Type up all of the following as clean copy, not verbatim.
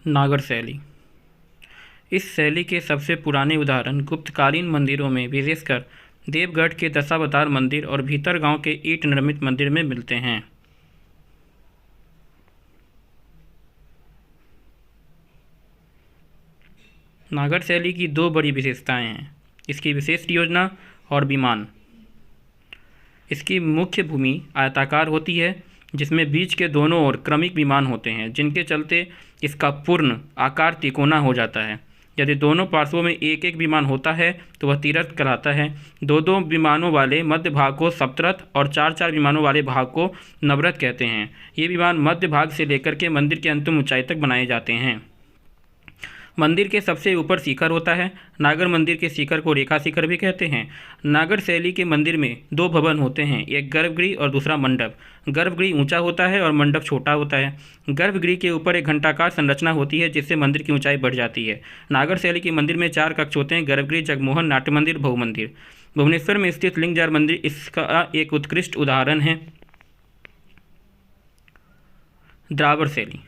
नागर शैली। इस शैली के सबसे पुराने उदाहरण गुप्तकालीन मंदिरों में, विशेषकर देवगढ़ के दशावतार मंदिर और भीतरगांव के ईंट निर्मित मंदिर में मिलते हैं। नागर शैली की दो बड़ी विशेषताएं हैं, इसकी विशेष योजना और विमान। इसकी मुख्य भूमि आयताकार होती है, जिसमें बीच के दोनों ओर क्रमिक विमान होते हैं, जिनके चलते इसका पूर्ण आकार तिकोना हो जाता है। यदि दोनों पार्श्वों में एक एक विमान होता है तो वह तीरथ कहलाता है। दो दो विमानों वाले मध्य भाग को सप्तरथ और चार चार विमानों वाले भाग को नवरथ कहते हैं। ये विमान मध्य भाग से लेकर के मंदिर की अंतिम ऊंचाई तक बनाए जाते हैं। मंदिर के सबसे ऊपर शिखर होता है। नागर मंदिर के शिखर को रेखा शिखर भी कहते हैं। नागर शैली के मंदिर में दो भवन होते हैं, एक गर्भगृह और दूसरा मंडप। गर्भगृह ऊंचा होता है और मंडप छोटा होता है। गर्भगृह के ऊपर एक घंटाकार संरचना होती है, जिससे मंदिर की ऊंचाई बढ़ जाती है। नागर शैली के मंदिर में 4 कक्ष होते हैं: गर्भगृह, जगमोहन, नाट्य मंदिर, बहु मंदिर। भुवनेश्वर में स्थित लिंगजार मंदिर इसका एक उत्कृष्ट उदाहरण है। द्राविड़ शैली।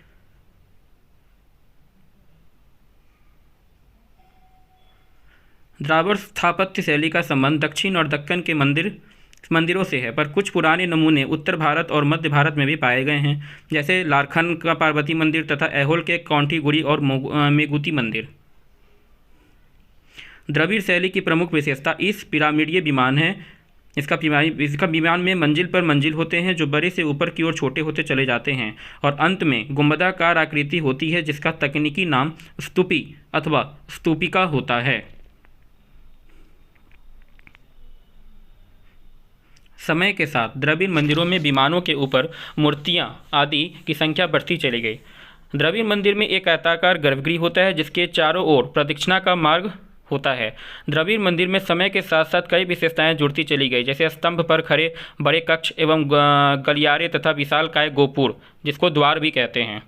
द्राविड़ स्थापत्य शैली का संबंध दक्षिण और दक्कन के मंदिरों से है, पर कुछ पुराने नमूने उत्तर भारत और मध्य भारत में भी पाए गए हैं, जैसे लारखन का पार्वती मंदिर तथा ऐहोल के कौंठीगुड़ी और मेगुती मंदिर। द्रविड़ शैली की प्रमुख विशेषता इस पिरामिडीय विमान है। इसका विमान में मंजिल पर मंजिल होते हैं, जो बड़े से ऊपर की ओर छोटे होते चले जाते हैं, और अंत में गुंबदाकार आकृति होती है, जिसका तकनीकी नाम स्तूपी अथवा स्तूपिका होता है। समय के साथ द्रविड़ मंदिरों में विमानों के ऊपर मूर्तियां आदि की संख्या बढ़ती चली गई। द्रविड़ मंदिर में एक आयताकार गर्भगृह होता है, जिसके चारों ओर प्रदक्षिणा का मार्ग होता है। द्रविड़ मंदिर में समय के साथ साथ कई विशेषताएं जुड़ती चली गई, जैसे स्तंभ पर खड़े बड़े कक्ष एवं गलियारे तथा विशालकाय गोपुर, जिसको द्वार भी कहते हैं।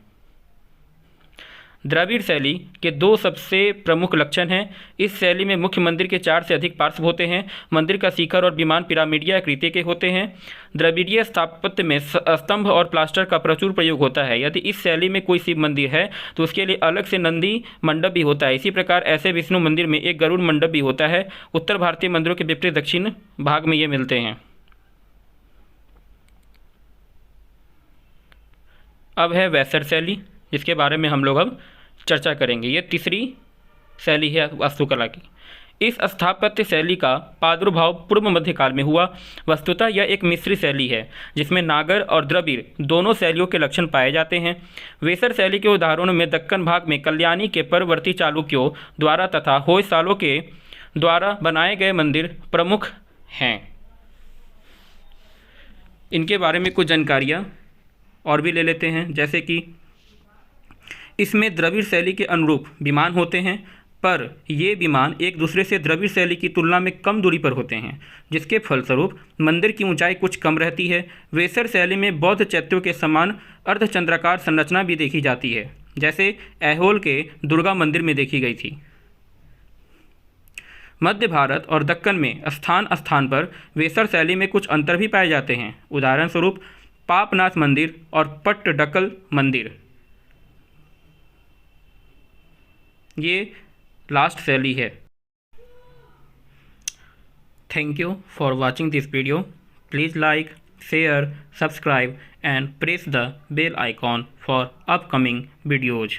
द्रविड़ शैली के दो सबसे प्रमुख लक्षण हैं। इस शैली में मुख्य मंदिर के 4 से अधिक पार्श्व होते हैं। मंदिर का शिखर और विमान पिरामिडीय आकृति के होते हैं। द्रविड़ीय स्थापत्य में स्तंभ और प्लास्टर का प्रचुर प्रयोग होता है। यदि इस शैली में कोई शिव मंदिर है तो उसके लिए अलग से नंदी मंडप भी होता है। इसी प्रकार ऐसे विष्णु मंदिर में एक गरुड़ मंडप भी होता है। उत्तर भारतीय मंदिरों के विपरीत दक्षिण भाग में ये मिलते हैं। अब है वैसर शैली, जिसके बारे में हम लोग अब चर्चा करेंगे। ये तीसरी शैली है वास्तुकला की। इस स्थापत्य शैली का प्रादुर्भाव पूर्व मध्यकाल में हुआ। वस्तुतः यह एक मिश्रित शैली है, जिसमें नागर और द्रविड़ दोनों शैलियों के लक्षण पाए जाते हैं। वेसर शैली के उदाहरणों में दक्कन भाग में कल्याणी के परवर्ती चालुक्यों द्वारा तथा होयसालों के द्वारा बनाए गए मंदिर प्रमुख हैं। इनके बारे में कुछ जानकारियाँ और भी ले लेते हैं, जैसे कि इसमें द्रविड़ शैली के अनुरूप विमान होते हैं, पर ये विमान एक दूसरे से द्रविड़ शैली की तुलना में कम दूरी पर होते हैं, जिसके फलस्वरूप मंदिर की ऊंचाई कुछ कम रहती है। वेसर शैली में बौद्ध चैत्यों के समान अर्धचंद्राकार संरचना भी देखी जाती है, जैसे ऐहोल के दुर्गा मंदिर में देखी गई थी। मध्य भारत और दक्कन में स्थान स्थान पर वेसर शैली में कुछ अंतर भी पाए जाते हैं। उदाहरण स्वरूप पापनाथ मंदिर और पट्टडकल मंदिर। ये लास्ट शैली है। Thank you for watching this video. Please like, share, subscribe and press the bell icon for upcoming videos.